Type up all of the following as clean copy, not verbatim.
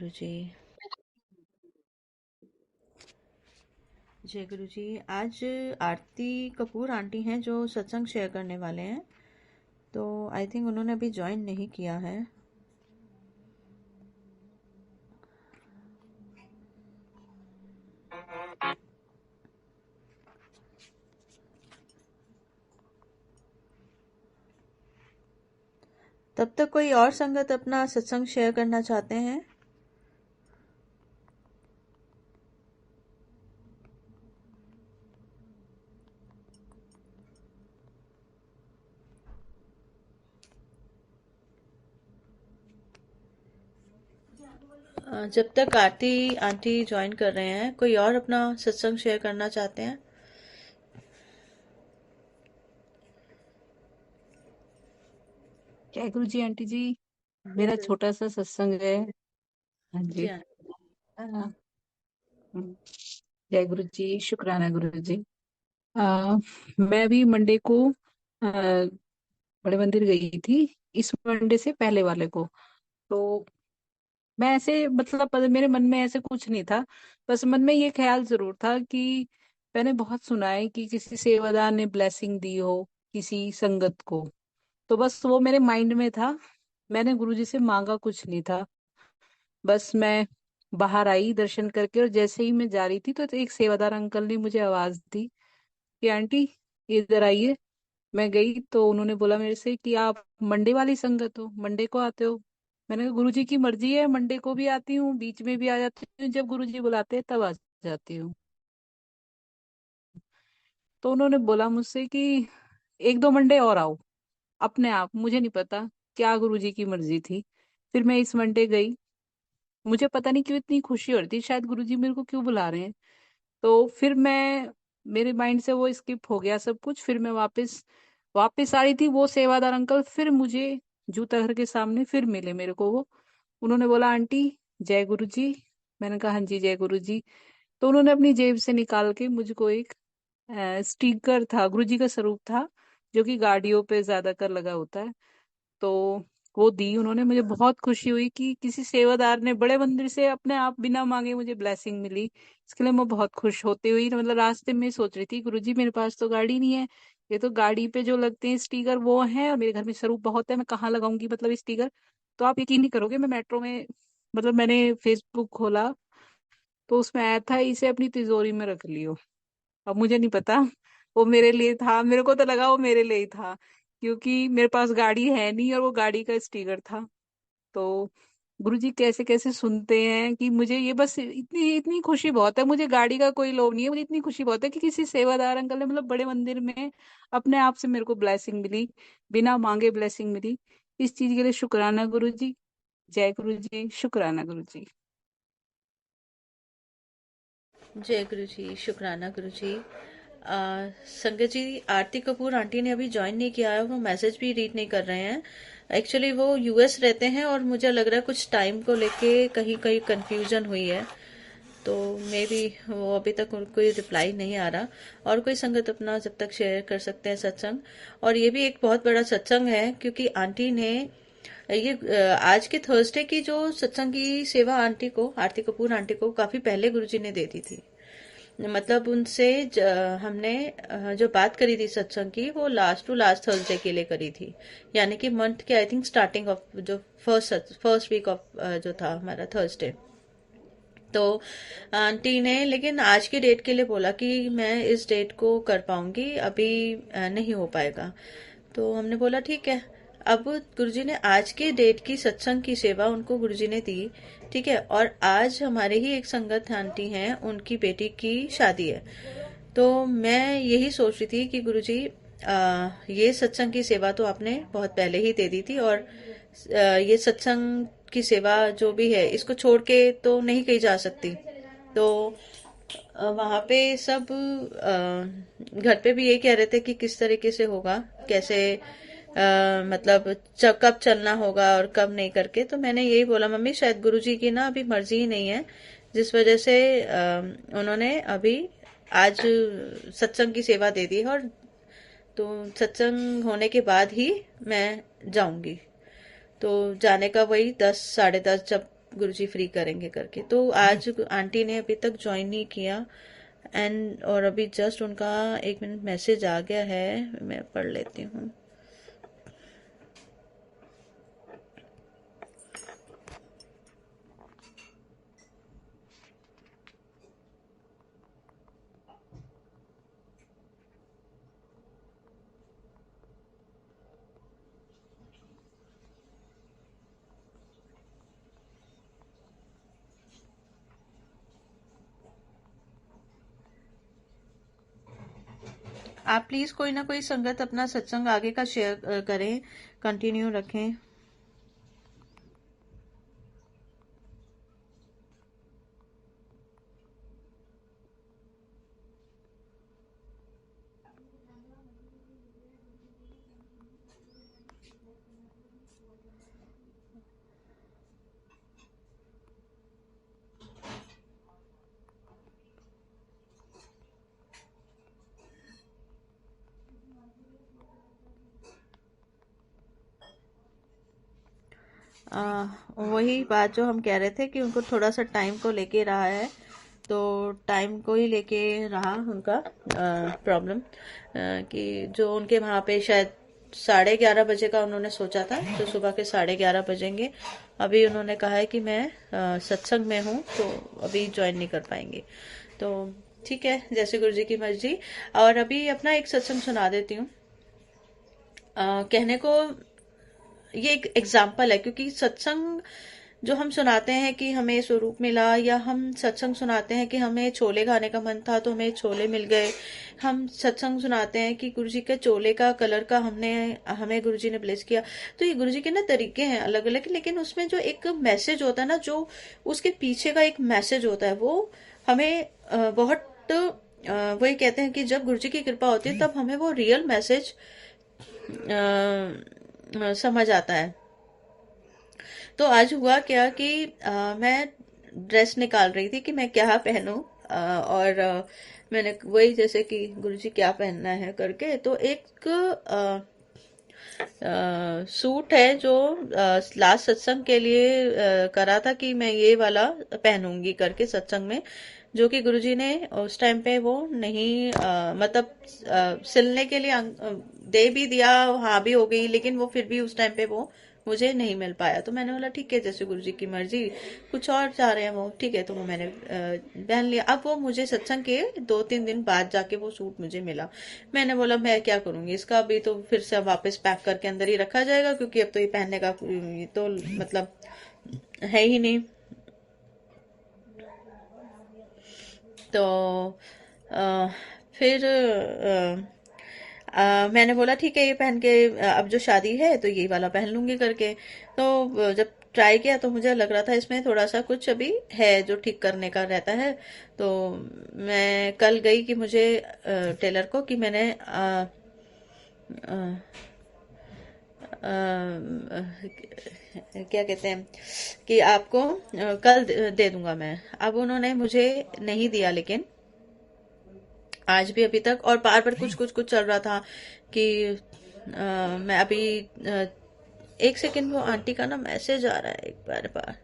गुरु जी। जय गुरु जी। आज आरती कपूर आंटी हैं जो सत्संग शेयर करने वाले हैं, तो आई थिंक उन्होंने अभी ज्वाइन नहीं किया है। तब तक कोई और संगत अपना सत्संग शेयर करना चाहते हैं? जब तक आरती आंटी ज्वाइन कर रहे हैं, कोई और अपना सत्संग शेयर करना चाहते हैं? जय गुरु जी आंटी जी। मेरा हम्म। छोटा सा सत्संग है। हाँ जी जी। हाँ। आ, जय गुरु जी, शुक्राना गुरु जी। आ, मैं भी मंडे को बड़े मंदिर गई थी। इस मंडे से पहले वाले को तो मैं ऐसे मतलब मेरे मन में ऐसे कुछ नहीं था। बस मन में ये ख्याल जरूर था कि मैंने बहुत सुना है कि किसी सेवादार ने ब्लेसिंग दी हो किसी संगत को। तो बस वो मेरे माइंड में था। मैंने गुरुजी से मांगा कुछ नहीं था। बस मैं बाहर आई दर्शन करके, और जैसे ही मैं जा रही थी तो एक सेवादार अंकल ने मुझे आवाज दी कि आंटी इधर आइए। मैं गई तो उन्होंने बोला मेरे से कि आप मंडे वाली संगत हो, मंडे को आते हो। मैंने कहा गुरुजी की मर्जी है, मंडे को भी आती हूँ, बीच में भी आ जाती हूँ, जब गुरुजी बुलाते हैं तब आ जाती हूँ। तो उन्होंने बोला मुझसे कि एक दो मंडे और आओ अपने आप। मुझे नहीं पता क्या गुरुजी की मर्जी थी। फिर मैं इस मंडे गई। मुझे पता नहीं क्यों इतनी खुशी हो रही थी, शायद गुरुजी मेरे को क्यों बुला रहे हैं। तो फिर मैं, मेरे माइंड से वो स्किप हो गया सब कुछ। फिर मैं वापस वापस आ रही थी, वो सेवादार अंकल फिर मुझे जूता घर के सामने फिर मिले मेरे को वो। उन्होंने बोला आंटी जय गुरु जी। मैंने कहा हाँ जी जय गुरु जी। तो उन्होंने अपनी जेब से निकाल के मुझको एक स्टिकर था, गुरु जी का स्वरूप था, जो कि गाड़ियों पे ज्यादातर लगा होता है। तो वो दी उन्होंने। मुझे बहुत खुशी हुई कि किसी सेवादार ने बड़े मंदिर से अपने आप बिना मांगे मुझे ब्लेसिंग मिली। इसके लिए मैं बहुत खुश होती हुई मतलब रास्ते में सोच रही थी गुरुजी मेरे पास तो गाड़ी नहीं है, ये तो गाड़ी पे जो लगते हैं स्टिकर वो है, और मेरे घर में स्वरूप बहुत है, मैं कहाँ लगाऊंगी मतलब स्टिकर। तो आप यकीन नहीं करोगे, मैं मेट्रो में मतलब मैंने फेसबुक खोला तो उसमें आया था इसे अपनी तिजोरी में रख लियो। अब मुझे नहीं पता वो मेरे लिए था, मेरे को तो लगा वो मेरे लिए ही था, क्योंकि मेरे पास गाड़ी है नहीं और वो गाड़ी का स्टिकर था। तो गुरुजी कैसे कैसे सुनते हैं कि मुझे ये बस इतनी इतनी खुशी बहुत है। मुझे गाड़ी का कोई लोभ नहीं है, मुझे इतनी खुशी बहुत है कि किसी सेवादार अंकल ने मतलब बड़े मंदिर में अपने आप से मेरे को ब्लेसिंग मिली, बिना मांगे ब्लेसिंग मिली। इस चीज के लिए शुक्राना गुरु जी। जय गुरु जी, शुक्राना गुरु जी। जय गुरु जी, शुक्राना गुरु जी। संगत जी, आरती कपूर आंटी ने अभी ज्वाइन नहीं किया है, वो मैसेज भी रीड नहीं कर रहे हैं। एक्चुअली वो यूएस रहते हैं और मुझे लग रहा है कुछ टाइम को लेके कहीं कहीं कंफ्यूजन हुई है, तो मे बी वो अभी तक कोई रिप्लाई नहीं आ रहा। और कोई संगत अपना जब तक शेयर कर सकते हैं सत्संग। और ये भी एक बहुत बड़ा सत्संग है, क्योंकि आंटी ने ये आज के थर्सडे की जो सत्संग की सेवा आंटी को, आरती कपूर आंटी को काफी पहले गुरुजी ने दे दी थी। मतलब उनसे हमने जो बात करी थी सत्संग की, वो लास्ट टू लास्ट थर्सडे के लिए करी थी। यानी कि मंथ के आई थिंक स्टार्टिंग ऑफ जो फर्स्ट वीक ऑफ जो था हमारा थर्सडे। तो आंटी ने लेकिन आज की डेट के लिए बोला कि मैं इस डेट को कर पाऊंगी, अभी नहीं हो पाएगा। तो हमने बोला ठीक है। अब गुरुजी ने आज के डेट की सत्संग की सेवा उनको गुरुजी ने दी। ठीक है। और आज हमारे ही एक संगत आंटी हैं, उनकी बेटी की शादी है। तो मैं यही सोच रही थी कि गुरुजी ये सत्संग की सेवा तो आपने बहुत पहले ही दे दी थी, और ये सत्संग की सेवा जो भी है इसको छोड़ के तो नहीं कही जा सकती। तो वहाँ पे सब घर पे भी यही कह रहे थे कि किस तरीके से होगा, कैसे मतलब कब चलना होगा और कब नहीं करके। तो मैंने यही बोला मम्मी शायद गुरुजी की ना अभी मर्जी ही नहीं है, जिस वजह से उन्होंने अभी आज सत्संग की सेवा दे दी है, और तो सत्संग होने के बाद ही मैं जाऊंगी। तो जाने का वही 10 साढ़े 10 जब गुरुजी फ्री करेंगे करके। तो आज आंटी ने अभी तक ज्वाइन नहीं किया। एंड और अभी जस्ट उनका 1 मिनट मैसेज आ गया है, मैं पढ़ लेती हूँ। आप प्लीज कोई ना कोई संगत अपना सत्संग आगे का शेयर करें, कंटिन्यू रखें। वही बात जो हम कह रहे थे कि उनको थोड़ा सा टाइम को लेके रहा है, तो टाइम को ही लेके रहा उनका प्रॉब्लम, कि जो उनके वहाँ पे शायद 11:30 बजे का उन्होंने सोचा था, तो सुबह के 11:30 बजेंगे। अभी उन्होंने कहा है कि मैं सत्संग में हूँ, तो अभी ज्वाइन नहीं कर पाएंगे। तो ठीक है, जैसे गुरु जी की मर्जी। और अभी अपना एक सत्संग सुना देती हूँ। कहने को ये एक एग्जाम्पल है, क्योंकि सत्संग जो हम सुनाते हैं कि हमें स्वरूप मिला, या हम सत्संग सुनाते हैं कि हमें छोले खाने का मन था तो हमें छोले मिल गए, हम सत्संग सुनाते हैं कि गुरुजी के चोले का कलर का हमें गुरुजी ने ब्लेस किया। तो ये गुरुजी के ना तरीके हैं अलग अलग, लेकिन उसमें जो एक मैसेज होता है ना, जो उसके पीछे का एक मैसेज होता है, वो हमें बहुत वही कहते हैं कि जब गुरुजी की कृपा होती है तब हमें वो रियल मैसेज समझ आता है। तो आज हुआ क्या कि मैं ड्रेस निकाल रही थी कि मैं क्या पहनूं, और मैंने वही जैसे कि गुरुजी क्या पहनना है करके, तो एक सूट है जो लास्ट सत्संग के लिए करा था कि मैं ये वाला पहनूंगी करके सत्संग में, जो कि गुरुजी ने उस टाइम पे वो नहीं मतलब सिलने के लिए दे भी दिया, हाँ भी हो गई, लेकिन वो फिर भी उस टाइम पे वो मुझे नहीं मिल पाया। तो मैंने बोला ठीक है, जैसे गुरुजी की मर्जी, कुछ और चाह रहे हैं वो, ठीक है। तो वो मैंने पहन लिया। अब वो मुझे सत्संग के 2-3 दिन बाद जाके वो सूट मुझे मिला। मैंने बोला मैं क्या करूंगी इसका, अभी तो फिर से वापस पैक करके अंदर ही रखा जाएगा, क्योंकि अब तो ये पहनने का ये तो मतलब है ही नहीं। तो अ, फिर मैंने बोला ठीक है, ये पहन के अब जो शादी है तो यही वाला पहन लूंगी करके। तो जब ट्राई किया तो मुझे लग रहा था इसमें थोड़ा सा कुछ अभी है जो ठीक करने का रहता है। तो मैं कल गई कि मुझे टेलर को कि मैंने अ, क्या कहते हैं कि आपको कल दे दूंगा मैं। अब उन्होंने मुझे नहीं दिया, लेकिन आज भी अभी तक, और बार बार कुछ कुछ कुछ चल रहा था कि मैं अभी 1 सेकंड, वो आंटी का ना मैसेज आ रहा है एक बार बार।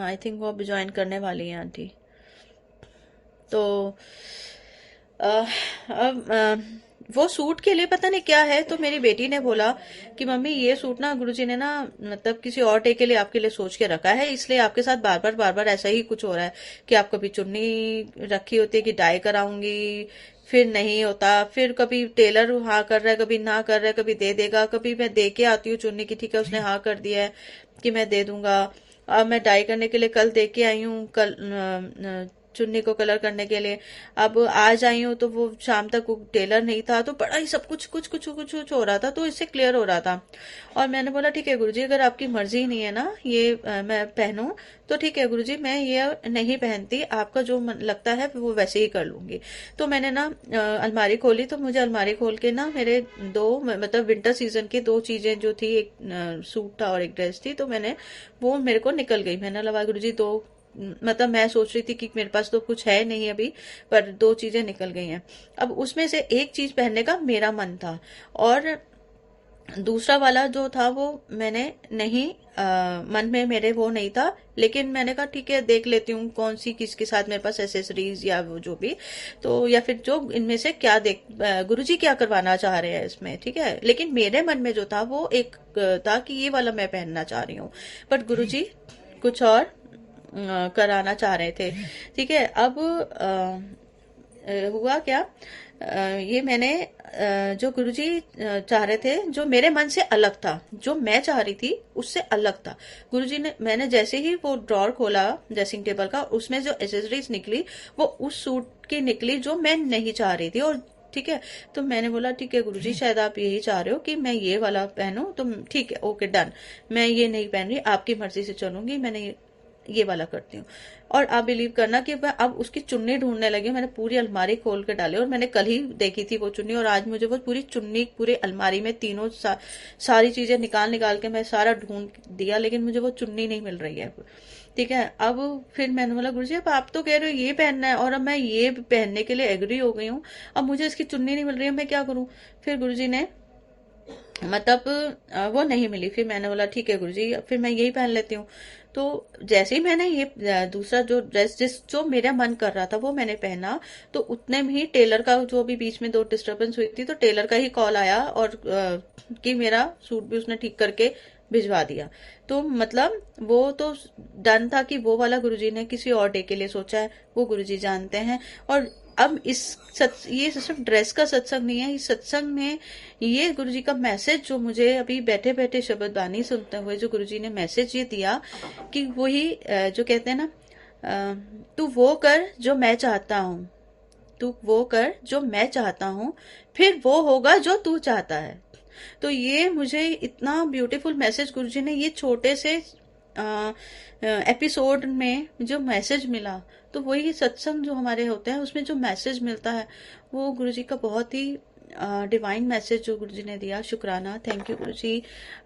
आई थिंक वो अब ज्वाइन करने वाली है आंटी। तो अ, अब वो सूट के लिए पता नहीं क्या है, तो मेरी बेटी ने बोला कि मम्मी ये सूट ना गुरुजी ने ना मतलब किसी और डे के लिए आपके लिए सोच के रखा है, इसलिए आपके साथ बार बार ऐसा ही कुछ हो रहा है कि आप कभी चुन्नी रखी होती है कि डाई कराऊंगी, फिर नहीं होता, फिर कभी टेलर हाँ कर रहा है, कभी ना कर रहा है, कभी दे देगा, कभी मैं दे के आती हूँ चुन्नी की, ठीक है उसने हाँ कर दिया है कि मैं दे दूंगा। अब मैं डाई करने के लिए कल दे के आई हूँ, कल चुन्नी को कलर करने के लिए। अब आज आई हूँ तो वो शाम तक वो टेलर नहीं था, तो बड़ा ही सब कुछ कुछ कुछ कुछ कुछ हो रहा था, तो इससे क्लियर हो रहा था। और मैंने बोला ठीक है गुरुजी, अगर आपकी मर्जी नहीं है ना ये मैं पहनूं, तो ठीक है गुरुजी, मैं ये नहीं पहनती, आपका जो मन लगता है वो वैसे ही कर लूंगी। तो मैंने ना अलमारी खोली, तो मुझे अलमारी खोल के ना मेरे दो मतलब विंटर सीजन की 2 चीजें जो थी, एक सूट था और एक ड्रेस थी, तो मैंने वो मेरे को निकल गई। मैंने लगा गुरुजी 2 मतलब मैं सोच रही थी कि मेरे पास तो कुछ है नहीं अभी, पर दो चीजें निकल गई हैं। अब उसमें से एक चीज पहनने का मेरा मन था, और दूसरा वाला जो था वो मैंने नहीं, मन में मेरे वो नहीं था, लेकिन मैंने कहा ठीक है देख लेती हूँ कौन सी किसके साथ मेरे पास एसेसरीज या वो जो भी, तो या फिर जो इनमें से क्या देख गुरुजी क्या करवाना चाह रहे हैं इसमें, ठीक है। लेकिन मेरे मन में जो था वो एक था कि ये वाला मैं पहनना चाह रही हूँ, बट गुरुजी कुछ और कराना चाह रहे थे, ठीक है। अब हुआ क्या, ये मैंने जो गुरुजी चाह रहे थे, जो मेरे मन से अलग था, जो मैं चाह रही थी उससे अलग था। गुरुजी ने, मैंने जैसे ही वो ड्रॉर खोला ड्रेसिंग टेबल का, उसमें जो एसेसरीज निकली वो उस सूट की निकली जो मैं नहीं चाह रही थी। और ठीक है, तो मैंने बोला ठीक है गुरुजी, शायद आप यही चाह रहे हो कि मैं ये वाला पहनूं, तो ठीक है ओके डन, मैं ये नहीं पहन रही, आपकी मर्जी से चलूंगी, मैंने ये वाला करती हूँ। और आप बिलीव करना कि मैं अब उसकी चुन्नी ढूंढने लगी, मैंने पूरी अलमारी खोल के डाली, और मैंने कल ही देखी थी वो चुन्नी, और आज मुझे वो पूरी चुन्नी पूरी अलमारी में तीनों सारी चीजें निकाल निकाल के मैं सारा ढूंढ दिया, लेकिन मुझे वो चुन्नी नहीं मिल रही है, ठीक है। अब फिर मैंने बोला गुरुजी अब आप तो कह रहे हो ये पहनना है, और अब मैं ये पहनने के लिए एग्री हो गई हूँ, अब मुझे इसकी चुन्नी नहीं मिल रही है, मैं क्या करूँ। फिर गुरुजी ने, मतलब वो नहीं मिली, फिर मैंने बोला ठीक है गुरुजी अब फिर मैं यही पहन लेती हूँ। तो जैसे ही मैंने ये दूसरा जो ड्रेस जो मेरा मन कर रहा था वो मैंने पहना, तो उतने में ही टेलर का जो भी बीच में दो डिस्टरबेंस हुई थी, तो टेलर का ही कॉल आया, और कि मेरा सूट भी उसने ठीक करके भिजवा दिया। तो मतलब वो तो डन था कि वो वाला गुरुजी ने किसी और डे के लिए सोचा है, वो गुरुजी जानते हैं। और अब ये सिर्फ ड्रेस का सत्संग नहीं है, इस सत्संग में ये गुरुजी का मैसेज जो मुझे अभी बैठे बैठे शब्द बानी सुनते हुए जो गुरुजी ने मैसेज ये दिया, कि वही जो कहते हैं ना, तू वो कर जो मैं चाहता हूँ, तू वो कर जो मैं चाहता हूँ, फिर वो होगा जो तू चाहता है। तो ये मुझे इतना ब्यूटीफुल मैसेज गुरुजी ने ये छोटे से एपिसोड में जो मैसेज मिला, तो वही सत्संग जो हमारे होते हैं उसमें जो मैसेज मिलता है, वो गुरुजी का बहुत ही डिवाइन मैसेज जो गुरुजी ने दिया। शुक्राना, थैंक यू गुरुजी।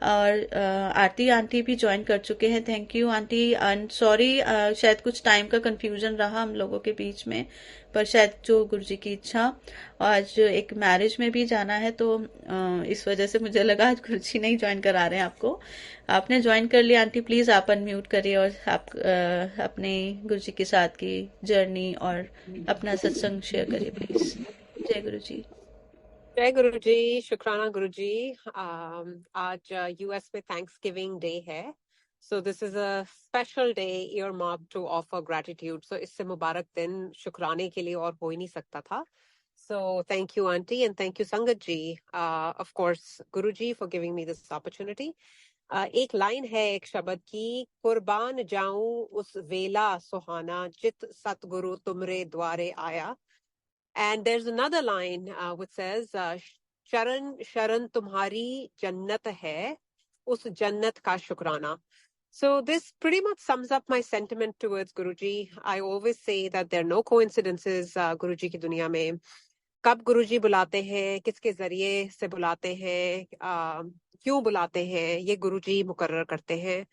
और आरती आंटी भी ज्वाइन कर चुके हैं, thank you aunty. And sorry, शायद कुछ टाइम का कंफ्यूजन रहा हम लोगों के बीच में, पर शायद जो गुरुजी की इच्छा, आज एक मैरिज में भी जाना है, तो इस वजह से मुझे लगा आज गुरुजी नहीं ज्वाइन करा रहे हैं आपको। आपने ज्वाइन कर लिया आंटी, प्लीज आप अनम्यूट करिए और आप अपने गुरुजी के साथ की जर्नी और अपना सत्संग शेयर करिए प्लीज। जय गुरुजी। जय गुरुजी, शुक्राना गुरुजी। आज यूएस में थैंक्स गिविंग डे है, so this is a special day year mark to offer gratitude. So इससे मुबारक दिन शुक्राने के लिए और हो ही नहीं सकता था। So thank you aunty and thank you Sangat ji, of course Guruji for giving me this opportunity. एक लाइन है एक शब्द की, कुर्बान जाऊं उस वेला सुहाना जित सतगुरु तुमरे द्वारे आया। And there's another line which says, शरण शरण तुम्हारी जन्नत है, उस जन्नत का शुक्राना. So this pretty much sums up my sentiment towards Guruji. I always say that there are no coincidences Guruji की दुनिया में. कब गुरुजी बुलाते हैं, किसके जरिए से बुलाते हैं, क्यों बुलाते हैं, ये गुरुजी मुकर्रर करते हैं.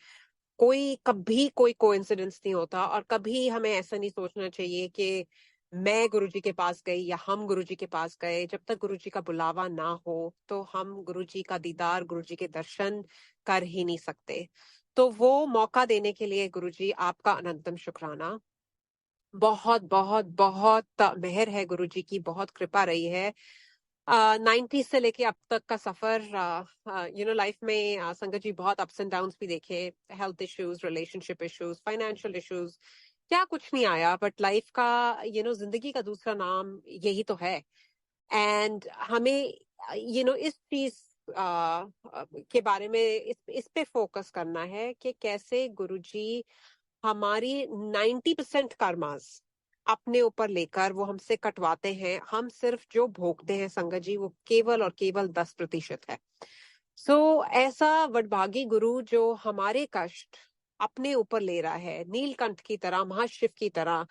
कोई कभी कोई कोइंसिडेंस नहीं होता, और कभी हमें ऐसा नहीं सोचना चाहिए कि मैं गुरुजी के पास गई या हम गुरुजी के पास गए. जब तक गुरुजी का बुलावा ना हो तो हम गुरुजी का दीदार, गुरुजी के दर्शन कर ही नहीं सकते. तो वो मौका देने के लिए गुरुजी आपका अनंतम शुक्राना. बहुत बहुत बहुत मेहर है गुरुजी की, बहुत कृपा रही है. 90 से लेके अब तक का सफर, लाइफ में संगत जी बहुत अप्स एंड डाउन्स भी देखे, health issues, relationship issues, financial issues, क्या कुछ नहीं आया. बट लाइफ का जिंदगी का दूसरा नाम यही तो है. एंड हमें इस चीज के बारे में इस पे फोकस करना है कि कैसे गुरुजी हमारी 90% कर्मास अपने ऊपर लेकर वो हमसे कटवाते हैं. हम सिर्फ जो भोगते हैं संगत जी, वो केवल और केवल 10% है. सो ऐसा वडभागी गुरु जो हमारे कष्ट अपने ऊपर ले रहा है, नीलकंठ की तरह, महाशिव की तरह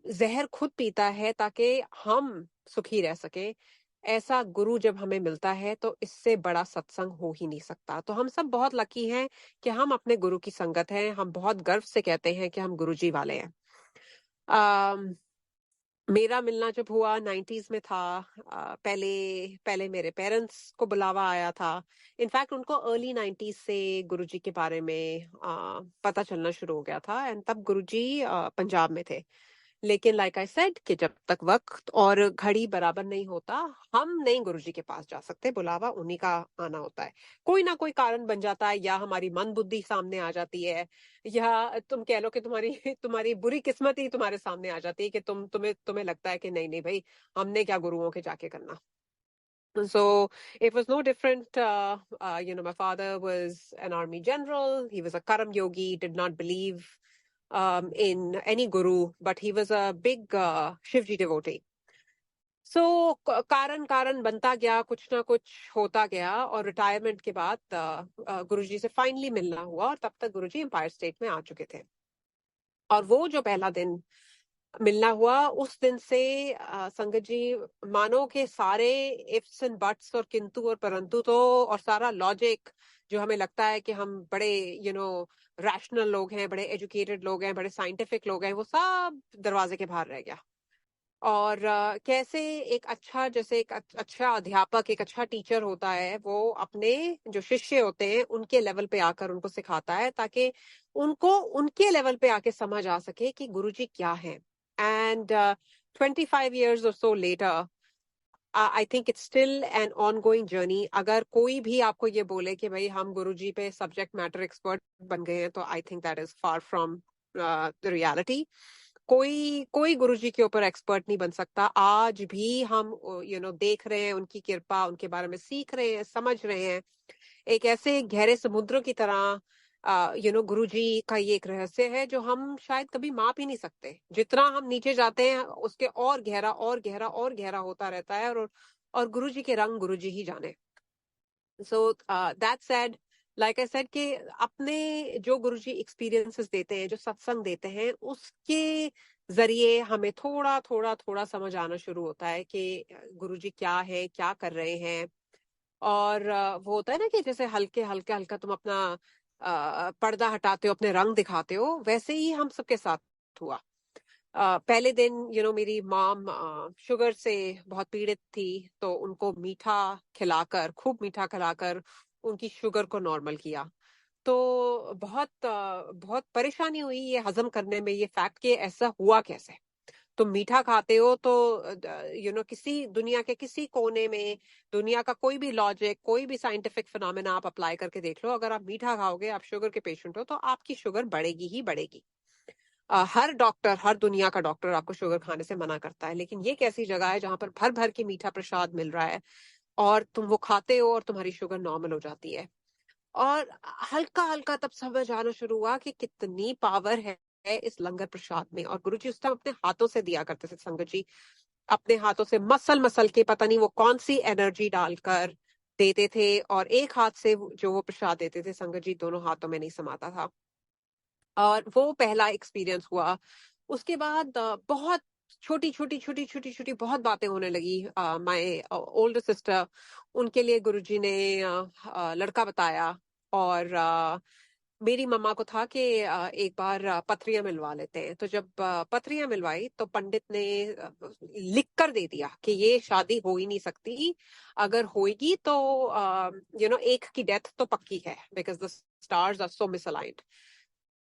जहर खुद पीता है ताकि हम सुखी रह सके. ऐसा गुरु जब हमें मिलता है तो इससे बड़ा सत्संग हो ही नहीं सकता। तो हम सब बहुत लकी हैं कि हम अपने गुरु की संगत हैं। हम बहुत गर्व से कहते हैं कि हम गुरुजी वाले हैं। मेरा मिलना जब हुआ 90s में था, पहले पहले मेरे पेरेंट्स को बुलावा आया था। इनफैक्ट उनको अर्ली 90s से गुरुजी के बारे में पता चलना शुरू हो गया था, एंड तब गुरुजी पंजाब में थे। लेकिन लाइक आई सेड कि जब तक वक्त और घड़ी बराबर नहीं होता, हम नहीं गुरुजी के पास जा सकते, बुलावा उन्हीं का आना होता है। कोई ना कोई कारण बन जाता है, या हमारी मन बुद्धि सामने आ जाती है, या तुम कह लो कि तुम्हारी तुम्हारी बुरी किस्मत ही तुम्हारे सामने आ जाती है कि तुम्हें लगता है कि नहीं नहीं भाई, हमने क्या गुरुओं के जाके करना। So it was no different. My father was an army general. He was a Karam yogi, did not believe in any guru, but he was a big Shivji devotee. So कारण कारण बनता गया, कुछ ना कुछ होता गया, और रिटायरमेंट के बाद गुरुजी से फाइनली मिलना हुआ, और तब तक गुरुजी एम्पायर स्टेट में आ चुके थे। और वो जो पहला दिन मिलना हुआ, उस दिन से संगत जी, मानो के सारे इफ्स एंड बट्स और किंतु और परंतु तो, और सारा लॉजिक जो हमें लगता है कि हम बड़े रैशनल लोग हैं, बड़े एजुकेटेड लोग हैं, बड़े साइंटिफिक लोग हैं, वो सब दरवाजे के बाहर रह गया। और कैसे एक अच्छा, जैसे एक अच्छा अध्यापक, एक अच्छा टीचर होता है, वो अपने जो शिष्य होते हैं उनके लेवल पे आकर उनको सिखाता है, ताकि उनको उनके लेवल पे आके समझ आ सके कि गुरुजी क्या है। And 25 years or so later, I think it's still an on going journey. अगर कोई भी आपको ये बोले कि भाई हम गुरुजी पे सब्जेक्ट मैटर एक्सपर्ट बन गए हैं, तो I think that is far from the reality. कोई कोई गुरुजी के ऊपर एक्सपर्ट नहीं बन सकता। आज भी हम देख रहे हैं उनकी कृपा, उनके बारे में सीख रहे हैं, समझ रहे हैं। एक ऐसे गहरे समुद्र की तरह गुरुजी का ये एक रहस्य है जो हम शायद कभी माप ही नहीं सकते। जितना हम नीचे जाते हैं उसके और गहरा और गहरा और गहरा होता रहता है, और गुरुजी के रंग गुरुजी ही जाने। So that said, like I said, कि अपने जो गुरुजी एक्सपीरियंसेस देते हैं, जो सत्संग देते हैं, उसके जरिए हमें थोड़ा थोड़ा थोड़ा समझ आना शुरू होता है कि गुरुजी क्या है, क्या कर रहे हैं। और वो होता है ना कि जैसे हल्के हल्के हल्का तुम अपना पर्दा हटाते हो, अपने रंग दिखाते हो, वैसे ही हम सबके साथ हुआ। पहले दिन मेरी मॉम शुगर से बहुत पीड़ित थी, तो उनको मीठा खिलाकर, खूब मीठा खिलाकर उनकी शुगर को नॉर्मल किया। तो बहुत परेशानी हुई ये हजम करने में, ये फैक्ट कि ऐसा हुआ कैसे। तुम मीठा खाते हो तो किसी दुनिया के किसी कोने में, दुनिया का कोई भी लॉजिक, कोई भी साइंटिफिक फिनोमेना आप अप्लाई करके देख लो, अगर आप मीठा खाओगे, आप शुगर के पेशेंट हो, तो आपकी शुगर बढ़ेगी ही बढ़ेगी। हर डॉक्टर, हर दुनिया का डॉक्टर आपको शुगर खाने से मना करता है, लेकिन ये कैसी जगह है जहां पर भर भर के मीठा प्रसाद मिल रहा है, और तुम वो खाते हो और तुम्हारी शुगर नॉर्मल हो जाती है। और हल्का हल्का तब समझ आना शुरू हुआ कि कितनी पावर है इस लंगर प्रसाद में। और गुरुजी उस टाइम अपने हाथों से दिया करते थे संगत जी, अपने हाथों से मसल मसल के, पता नहीं वो कौन सी एनर्जी डालकर देते थे, और एक हाथ से जो वो प्रसाद देते थे संगत जी, दोनों हाथों में नहीं समाता था। और वो पहला एक्सपीरियंस हुआ। उसके बाद बहुत छोटी छोटी छोटी छोटी छोटी बहुत बातें होने लगी। माय ओल्डर सिस्टर, उनके लिए गुरुजी ने लड़का बताया, और मेरी मम्मा को था कि एक बार पथरियां मिलवा लेते हैं। तो जब पथरियां मिलवाई, तो पंडित ने लिख कर दे दिया कि ये शादी हो ही नहीं सकती, अगर होगी तो एक की डेथ तो पक्की है, because the stars are so misaligned.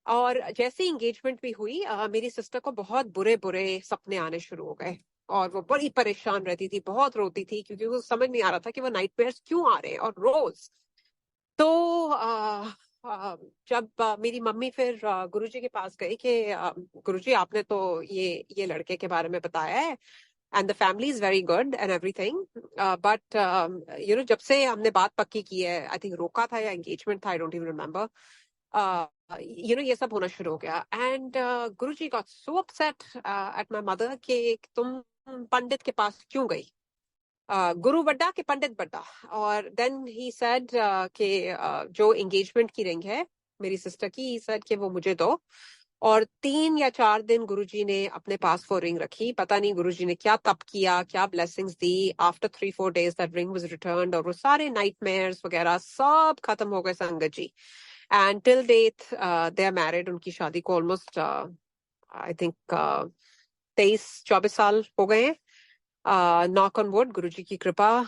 और जैसे एंगेजमेंट भी हुई, मेरी सिस्टर को बहुत बुरे बुरे सपने आने शुरू हो गए, और वो बड़ी परेशान रहती थी, बहुत रोती थी, क्योंकि वो समझ नहीं आ रहा था कि वो नाइटमेयर्स क्यों आ रहे हैं, और रोज। तो जब मेरी मम्मी फिर गुरुजी के पास गई कि गुरुजी, आपने तो ये लड़के के बारे में बताया है, and the family is very good and everything, but जब से हमने बात पक्की की है, आई थिंक रोका था या एंगेजमेंट था, आई डोंट इवन रिमेम्बर, ये सब होना शुरू हो गया। And Guruji got so upset at my mother कि तुम पंडित के पास क्यों गई, गुरु बड्डा कि पंडित बड्डा। और देन ही सेड कि जो एंगेजमेंट की रिंग है मेरी सिस्टर की, ही सेड कि वो मुझे दो, और 3 या 4 दिन गुरुजी ने अपने पास वो रिंग रखी। पता नहीं गुरुजी ने क्या तप किया, क्या blessings the. After 3-4 days that ring was returned, और वो सारे नाइटमेयर्स वगैरह सब खत्म हो गए Sangat ji. And till date they are married. उनकी शादी को ऑलमोस्ट आई थिंक 23-24 साल हो गए हैं। नॉक ऑन वुड, गुरुजी की कृपा।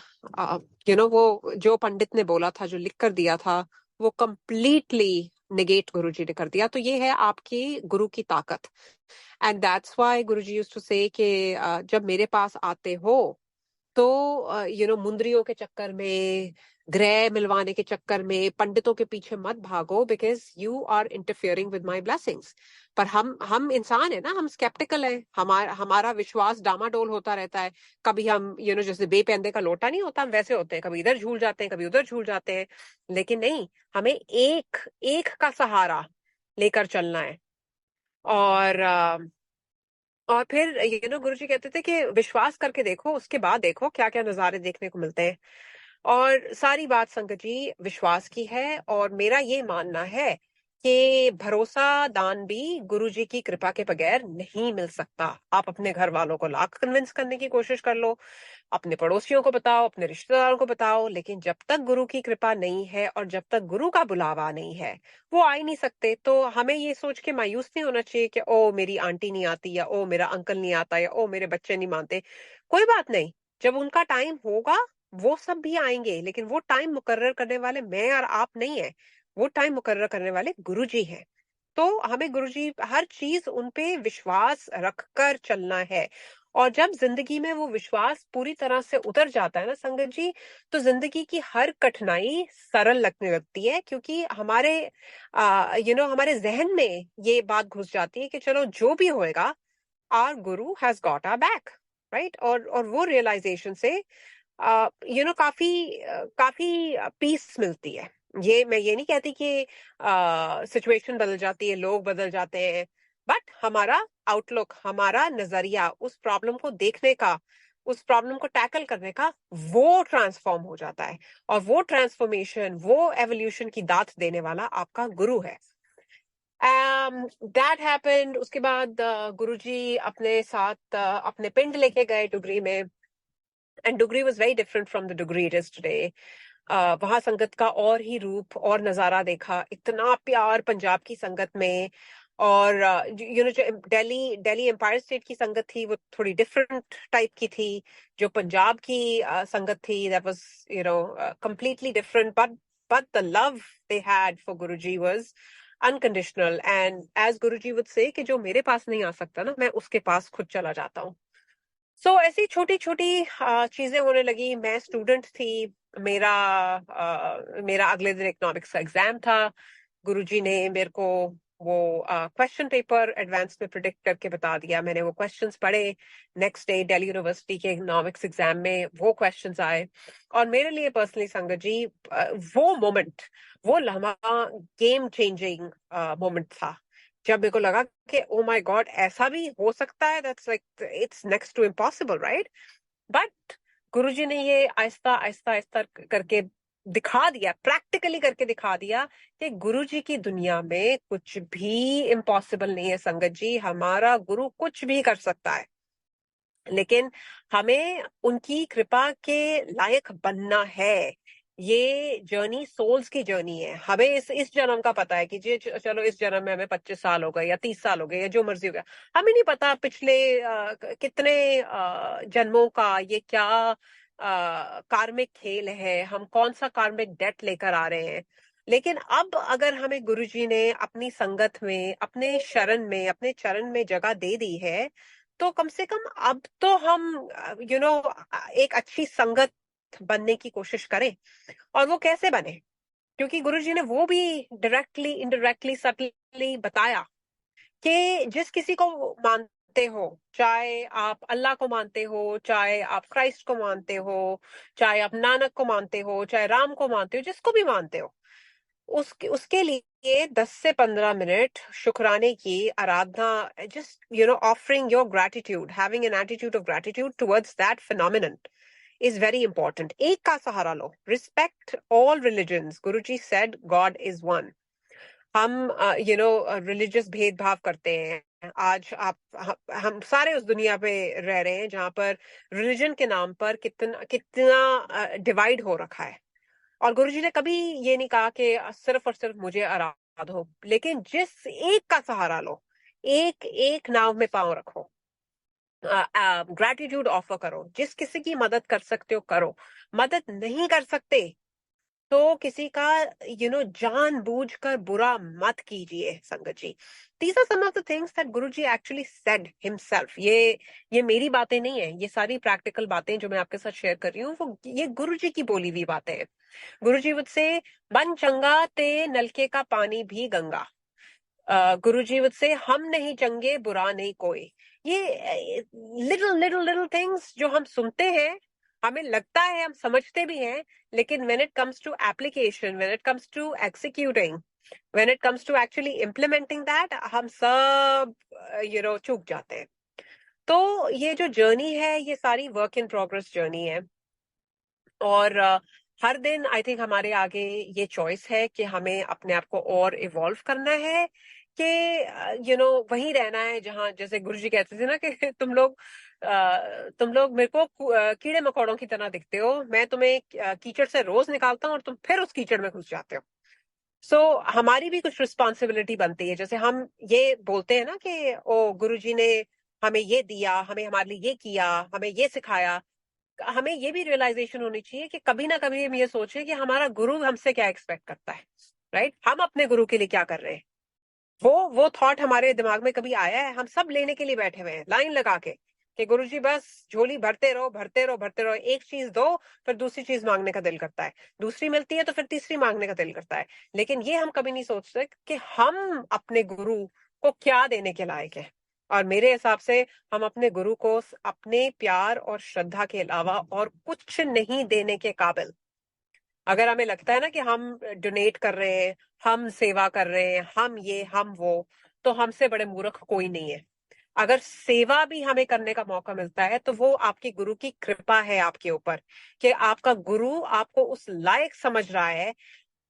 वो जो पंडित ने बोला था, जो लिख कर दिया था, वो कंप्लीटली नेगेट गुरुजी ने कर दिया। तो ये है आपकी गुरु की ताकत। And that's why Guruji used to say कि जब मेरे पास आते हो तो मुंदरियों के चक्कर में, ग्रह मिलवाने के चक्कर में, पंडितों के पीछे मत भागो, because you are interfering with my blessings. पर हम इंसान है ना, हम स्केप्टिकल है, हमारा विश्वास डामाडोल होता रहता है। कभी हम जैसे बेपैंदे का लोटा नहीं होता, हम वैसे होते हैं, कभी इधर झूल जाते हैं, कभी उधर झूल जाते हैं। लेकिन नहीं, हमें एक एक का सहारा लेकर चलना है। और फिर गुरुजी कहते थे कि विश्वास करके देखो, उसके बाद देखो क्या क्या नजारे देखने को मिलते हैं। और सारी बात संगत जी विश्वास की है। और मेरा ये मानना है कि भरोसा दान भी गुरुजी की कृपा के बगैर नहीं मिल सकता। आप अपने घर वालों को लाख कन्विंस करने की कोशिश कर लो, अपने पड़ोसियों को बताओ, अपने रिश्तेदारों को बताओ, लेकिन जब तक गुरु की कृपा नहीं है और जब तक गुरु का बुलावा नहीं है, वो आ ही नहीं सकते। तो हमें ये सोच के मायूस नहीं होना चाहिए कि ओ मेरी आंटी नहीं आती, या ओ मेरा अंकल नहीं आता, या ओ मेरे बच्चे नहीं मानते। कोई बात नहीं, जब उनका टाइम होगा वो सब भी आएंगे, लेकिन वो टाइम मुकर्रर करने वाले मैं और आप नहीं है, वो टाइम मुकर्रर करने वाले गुरुजी हैं। तो हमें गुरुजी, हर चीज उन पे विश्वास रखकर चलना है। और जब जिंदगी में वो विश्वास पूरी तरह से उतर जाता है ना संगत जी, तो जिंदगी की हर कठिनाई सरल लगने लगती है, क्योंकि हमारे जहन में ये बात घुस जाती है कि चलो जो भी होएगा, our guru has got our back, right. और वो रियलाइजेशन से काफी पीस मिलती है। मैं ये नहीं कहती कि सिचुएशन बदल जाती है, लोग बदल जाते हैं, बट हमारा आउटलुक, हमारा नजरिया उस प्रॉब्लम को देखने का, उस प्रॉब्लम को टैकल करने का, वो ट्रांसफॉर्म हो जाता है। और वो ट्रांसफॉर्मेशन, वो एवोल्यूशन की दात देने वाला आपका गुरु है। That happened. उसके बाद गुरुजी अपने साथ अपने पिंड लेके गए डुगरी में। And Dugri was very different from the Dugri it is today. वहां संगत का और ही रूप और नजारा देखा, इतना प्यार पंजाब की संगत में। और जो दिल्ली एम्पायर स्टेट की संगत थी, वो थोड़ी डिफरेंट टाइप की थी। जो पंजाब की संगत थी, that was completely different, but the love they had for Guruji was unconditional. And as Guruji would say कि जो मेरे पास नहीं आ सकता ना, मैं उसके पास खुद चला जाता हूँ। ऐसी छोटी छोटी चीजें होने लगी। मैं स्टूडेंट थी, मेरा अगले दिन इकोनॉमिक्स का एग्जाम था। गुरुजी ने मेरे को वो क्वेश्चन पेपर एडवांस में प्रिडिक्ट करके बता दिया। मैंने वो क्वेश्चंस पढ़े। नेक्स्ट डे दिल्ली यूनिवर्सिटी के इकोनॉमिक्स एग्जाम में वो क्वेश्चंस आए। और मेरे लिए पर्सनली संगत जी, वो मोमेंट, वो लम्हा गेम चेंजिंग मोमेंट था, जब मेरे को लगा कि ओ माय गॉड, ऐसा भी हो सकता है। That's like it's next to impossible, right. But Guruji ने ये आहिस्ता आहिस्ता आहिस्ता करके दिखा दिया, प्रैक्टिकली करके दिखा दिया कि गुरुजी की दुनिया में कुछ भी इम्पॉसिबल नहीं है संगत जी। हमारा गुरु कुछ भी कर सकता है, लेकिन हमें उनकी कृपा के लायक बनना है। ये जर्नी सोल्स की जर्नी है। हमें इस जन्म का पता है कि जी चलो इस जन्म में हमें 25 साल हो गए या 30 साल हो गए या जो मर्जी हो गया। हमें नहीं पता पिछले कितने जन्मों का ये क्या कार्मिक खेल है, हम कौन सा कार्मिक डेट लेकर आ रहे हैं। लेकिन अब अगर हमें गुरुजी ने अपनी संगत में, अपने शरण में, अपने चरण में जगह दे दी है, तो कम से कम अब तो हम एक अच्छी संगत बनने की कोशिश करें। और वो कैसे बने, क्योंकि गुरुजी ने वो भी डायरेक्टली, इनडायरेक्टली, सटली बताया कि जिस किसी को मानते हो, चाहे आप अल्लाह को मानते हो, चाहे आप क्राइस्ट को मानते हो, चाहे आप नानक को मानते हो, चाहे राम को मानते हो, जिसको भी मानते हो, उसके लिए 10 से 15 मिनट शुक्राने की आराधना, just offering your gratitude, having an attitude of gratitude towards that phenomenon is very important. एक का सहारा लो. Respect all religions. Guruji said God is one. हम रिलीजियस भेदभाव करते हैं। आज हम सारे उस दुनिया पे रह रहे हैं जहां पर रिलीजन के नाम पर कितना कितना डिवाइड हो रखा है। और गुरुजी ने कभी ये नहीं कहा कि सिर्फ और सिर्फ मुझे आराध हो, लेकिन जिस एक का सहारा लो, एक एक नाव में पांव रखो, ग्रैटिट्यूड ऑफर करो, जिस किसी की मदद कर सकते हो करो, मदद नहीं कर सकते तो किसी का जानबूझकर बुरा मत कीजिए संगत जी। These are some of the things that Guruji actually said himself. ये मेरी बातें नहीं है, ये सारी प्रैक्टिकल बातें जो मैं आपके साथ शेयर कर रही हूँ वो ये गुरुजी की बोली हुई बातें हैं। गुरुजी would say, बन चंगा ते नलके का पानी भी गंगा। गुरुजी would say, हम नहीं चंगे बुरा नहीं कोई। ये लिटिल लिटिल लिटिल थिंग्स जो हम सुनते हैं, हमें लगता है हम समझते भी हैं, लेकिन when it comes to application, when it comes to executing, when it comes to actually implementing that, हम सब चूक जाते हैं। तो ये जो जर्नी है ये सारी वर्क इन प्रोग्रेस जर्नी है। और हर दिन आई थिंक हमारे आगे ये चॉइस है कि हमें अपने आप को और इवॉल्व करना है कि वहीं रहना है जहां, जैसे गुरुजी कहते थे ना कि तुम लोग मेरे को कीड़े मकोड़ों की तरह दिखते हो, मैं तुम्हें कीचड़ से रोज निकालता हूँ और तुम फिर उस कीचड़ में घुस जाते हो। सो हमारी भी कुछ रिस्पॉन्सिबिलिटी बनती है। जैसे हम ये बोलते हैं ना कि ओ गुरुजी ने हमें ये दिया, हमें हमारे लिए ये किया, हमें ये सिखाया, हमें ये भी रियलाइजेशन होनी चाहिए कि कभी ना कभी हम ये सोचें कि हमारा गुरु हमसे क्या एक्सपेक्ट करता है, राइट? हम अपने गुरु के लिए क्या कर रहे हैं। वो थॉट हमारे दिमाग में कभी आया है? हम सब लेने के लिए बैठे हुए हैं लाइन लगा के कि गुरुजी बस झोली भरते रहो भरते रहो भरते रहो, एक चीज दो फिर दूसरी चीज मांगने का दिल करता है, दूसरी मिलती है तो फिर तीसरी मांगने का दिल करता है। लेकिन ये हम कभी नहीं सोचते कि हम अपने गुरु को क्या देने के लायक है। और मेरे हिसाब से हम अपने गुरु को अपने प्यार और श्रद्धा के अलावा और कुछ नहीं देने के काबिल। अगर हमें लगता है ना कि हम डोनेट कर रहे हैं, हम सेवा कर रहे हैं, हम ये हम वो, तो हमसे बड़े मूर्ख कोई नहीं है। अगर सेवा भी हमें करने का मौका मिलता है तो वो आपके गुरु की कृपा है आपके ऊपर, कि आपका गुरु आपको उस लायक समझ रहा है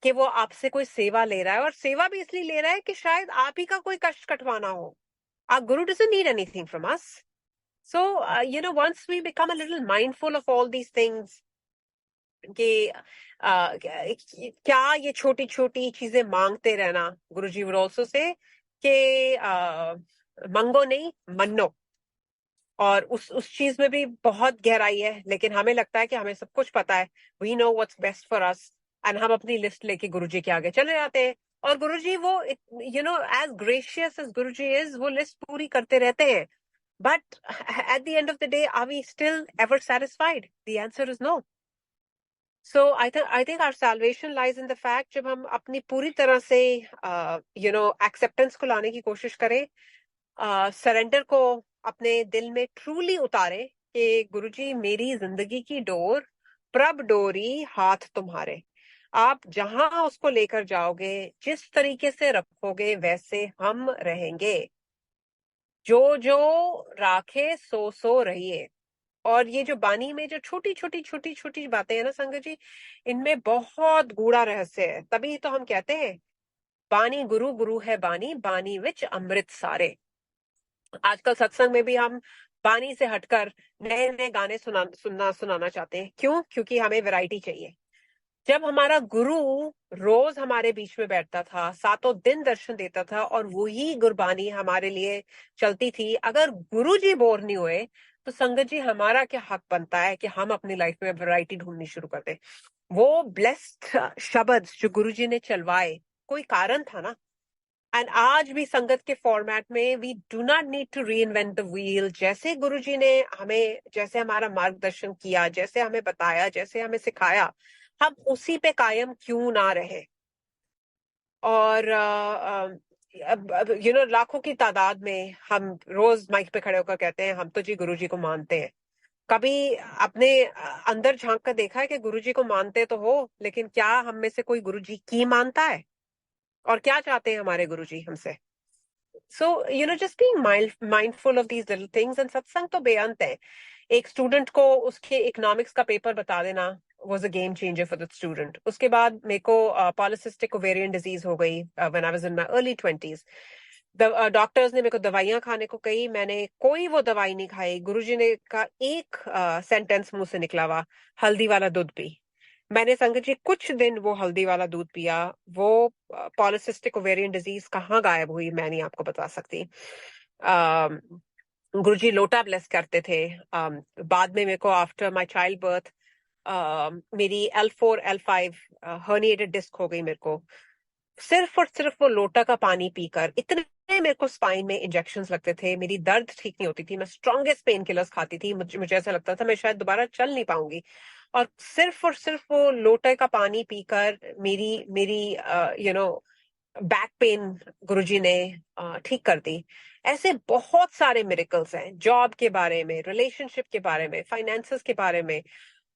कि वो आपसे कोई सेवा ले रहा है। और सेवा भी इसलिए ले रहा है कि शायद आप ही का कोई कष्ट कटवाना हो। Our guru doesn't need anything from us. So, once we become a little mindful of all these things, कि क्या ये छोटी छोटी चीजें मांगते रहना, गुरुजी would also say कि मंगो नहीं मन्नो। और उस चीज में भी बहुत गहराई है, लेकिन हमें लगता है कि हमें सब कुछ पता है, we know what's best for us, and हम अपनी लिस्ट लेके गुरुजी के आगे चले जाते हैं। और गुरुजी वो as gracious as Guruji is, वो लिस्ट पूरी करते रहते हैं। But at the end of the day are we still ever satisfied? The answer is no. So I think our salvation lies in the fact, जब हम अपनी पूरी तरह से एक्सेप्टेंस को लाने की कोशिश करें, सरेंडर को अपने दिल में ट्रूली उतारे कि गुरुजी मेरी जिंदगी की डोर प्रभ डोरी हाथ तुम्हारे, आप जहां उसको लेकर जाओगे, जिस तरीके से रखोगे वैसे हम रहेंगे, जो जो राखे सो सो रहिए। और ये जो बानी में जो छोटी छोटी छोटी छोटी बातें हैं ना संगत जी, इनमें बहुत गूढ़ा रहस्य है। तभी तो हम कहते हैं बानी गुरु, गुरु है बानी, बानी विच अमृत सारे। आजकल सत्संग में भी हम बानी से हटकर नए नए गाने सुनाना चाहते हैं। क्यों? क्योंकि हमें वैरायटी चाहिए। जब हमारा गुरु रोज हमारे बीच में बैठता था, सातों दिन दर्शन देता था, और वही गुरबानी हमारे लिए चलती थी, अगर गुरु जी बोर नहीं हुए तो संगत जी हमारा क्या हक बनता है कि हम अपनी लाइफ में वैरायटी ढूंढनी शुरू कर दें। वो ब्लेस्ड शब्द जो गुरु जी ने चलवाए, कोई कारण था ना। एंड आज भी संगत के फॉर्मेट में we do not need to reinvent the wheel. जैसे गुरुजी ने हमें, जैसे हमारा मार्गदर्शन किया, जैसे हमें बताया, जैसे हमें सिखाया, हम उसी पे कायम क्यों ना रहे। और लाखों की तादाद में हम रोज माइक पे खड़े होकर कहते हैं हम तो जी गुरुजी को मानते हैं। कभी अपने अंदर झांक कर देखा है कि गुरुजी को मानते तो हो, लेकिन क्या हम में से कोई गुरुजी की मानता है? और क्या चाहते हैं हमारे गुरुजी हमसे? So just being mindful of these little things. And सत्संग तो बेअंत है। एक स्टूडेंट को उसके इकोनॉमिक्स का पेपर बता देना, was a game changer for the student. उसके बाद मेरे को polycystic ovarian disease हो गई when I was in my early 20s. Doctors ने मेरे को दवाइयां खाने को कही, मैंने कोई वो दवाई नहीं खाई. गुरुजी ने का एक सेंटेंस मुंह से निकला हुआ, हल्दी वाला दूध पी. मैंने संगत जी कुछ दिन वो हल्दी वाला दूध पिया. वो पॉलिसिस्टिक ओवेरियन डिजीज कहाँ गायब हुई मैं नहीं आपको बता सकती. गुरुजी लोटा ब्लेस करते थे. बाद में मेरे को आफ्टर माय चाइल्ड बर्थ मेरी L4 L5 हर्निएटेड डिस्क हो गई मेरे को. सिर्फ और सिर्फ वो लोटा का पानी पीकर इतने मेरे को स्पाइन में इंजेक्शंस लगते थे, मेरी दर्द ठीक नहीं होती थी, मैं स्ट्रॉन्गेस्ट पेन किलर्स खाती थी, मुझे ऐसा लगता था मैं शायद दोबारा चल नहीं पाऊंगी. और सिर्फ वो लोटे का पानी पीकर मेरी मेरी बैक पेन गुरुजी ने ठीक कर दी. ऐसे बहुत सारे मिरेकल्स हैं, जॉब के बारे में, रिलेशनशिप के बारे में, फाइनेंसेस के बारे में.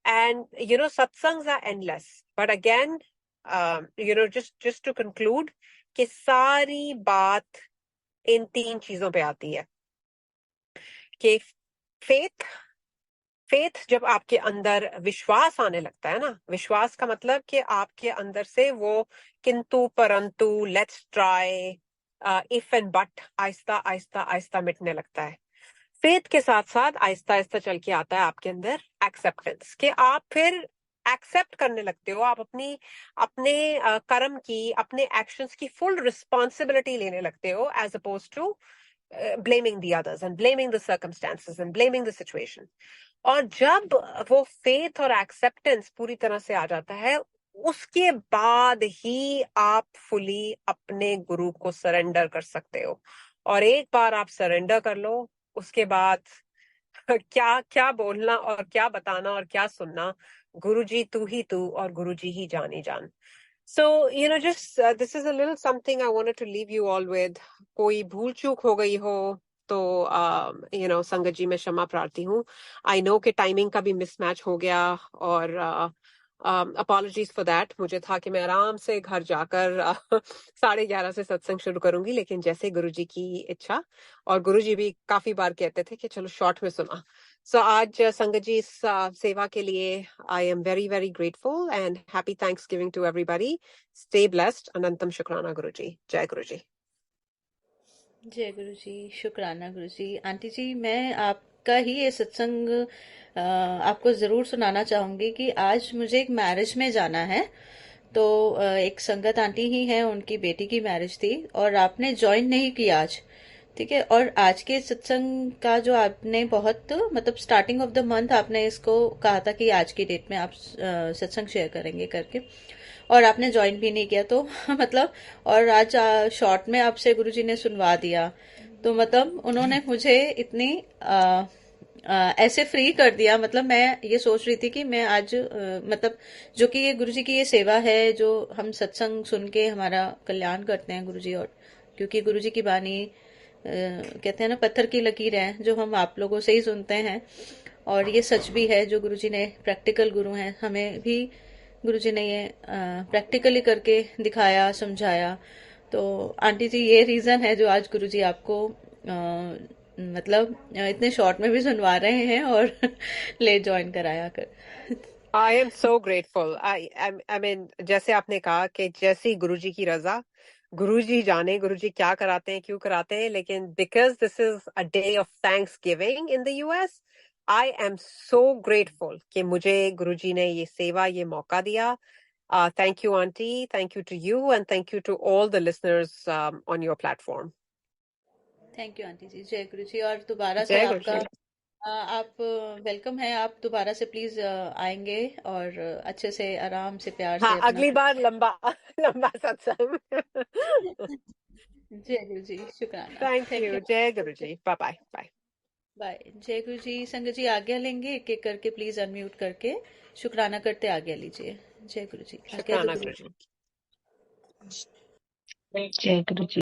And satsangs are endless. But again, just to conclude, कि सारी बात इन 3 चीजों पे आती है. कि फेथ जब आपके अंदर विश्वास आने लगता है ना, विश्वास का मतलब कि आपके अंदर से वो किंतु परंतु, let's try, if and but Aahista Aahista Aahista मिटने लगता है. फेथ के साथ साथ आहिस्ता आहिस्ता चल के आता है आपके अंदर एक्सेप्टेंस, कि आप फिर एक्सेप्ट करने लगते हो, आप अपने कर्म की, अपने एक्शंस की फुल रिस्पॉन्सिबिलिटी लेने लगते हो, as oppose to blaming the others and blaming the circumstances and blaming the situation. और जब वो फेथ और एक्सेप्टेंस पूरी तरह से आ जाता है, उसके बाद ही आप फुली अपने गुरु को सरेंडर कर सकते हो. और एक बार आप सरेंडर कर लो, उसके बाद क्या क्या बोलना और क्या बताना और क्या सुनना, गुरुजी तू ही तू और गुरुजी ही जानी जान. So, just this is a little something I wanted to leave you all with. कोई भूल चूक हो गई हो तो संगत जी मैं क्षमा प्रार्थी हूँ. आई नो कि टाइमिंग का भी मिसमैच हो गया और अपॉलॉजीज फॉर दैट. मुझे था कि मैं आराम से घर जाकर 11:30 से सत्संग शुरू करूंगी, लेकिन जैसे गुरुजी की इच्छा, और गुरुजी भी काफी बार कहते थे कि चलो शॉर्ट में सुना. सो आज संगत जी इस सेवा के लिए I am very very grateful and happy Thanksgiving to everybody. Stay blessed. अनंतम शुक्राना गुरुजी. जय गुरुजी. जय गुरु जी, शुक्राना गुरु जी. आंटी जी, मैं आपका ही ये सत्संग आपको जरूर सुनाना चाहूंगी कि आज मुझे एक मैरिज में जाना है. तो एक संगत आंटी ही है, उनकी बेटी की मैरिज थी और आपने ज्वाइन नहीं किया आज. ठीक है. और आज के सत्संग का जो आपने बहुत मतलब स्टार्टिंग ऑफ द मंथ आपने इसको कहा था कि आज की डेट में आप सत्संग शेयर करेंगे करके, और आपने ज्वाइन भी नहीं किया. तो मतलब और आज शॉर्ट में आपसे गुरुजी ने सुनवा दिया. तो मतलब उन्होंने मुझे इतनी ऐसे फ्री कर दिया. मतलब मैं ये सोच रही थी कि मैं आज मतलब जो कि ये गुरुजी की ये सेवा है, जो हम सत्संग सुन के हमारा कल्याण करते हैं गुरुजी, और क्योंकि गुरुजी की बानी कहते हैं ना पत्थर की लकीर है, जो हम आप लोगों से ही सुनते हैं. और ये सच भी है, जो गुरुजी ने प्रैक्टिकल गुरु हैं, हमें भी गुरुजी ने ये प्रैक्टिकली करके दिखाया, समझाया. तो आंटी जी ये रीजन है जो आज गुरुजी आपको मतलब इतने शॉर्ट में भी सुनवा रहे हैं और ले ज्वाइन कराया कर. आई am so grateful. I mean जैसे आपने कहा कि जैसी गुरुजी की रजा, गुरुजी जाने गुरुजी क्या कराते हैं, क्यों कराते हैं, लेकिन because this is a day of Thanksgiving in the US, I am so grateful कि मुझे गुरुजी ने ये सेवा, ये मौका दिया. Thank you aunty, thank you to you and thank you to all the listeners on your platform. Thank you aunty ji. जय गुरु जी. और दोबारा से जय आपका गुरुजी. आप वेलकम है. आप दोबारा से प्लीज आएंगे और अच्छे से आराम से प्यार हाँ, से अपना अगली बार लंबा लंबा सत्संग. जय गुरु जी. शुक्राना. Thank thank you. यू. जय Guruji. Bye bye bye. Bye. जय गुरु जी. संगत जी आज्ञा लेंगे एक एक करके, प्लीज अनम्यूट करके शुक्राना करते आज्ञा लीजिए. जय गुरु जी. आज्ञा दो शुक्राना गुरु. गुरुजी. जय गुरु जी.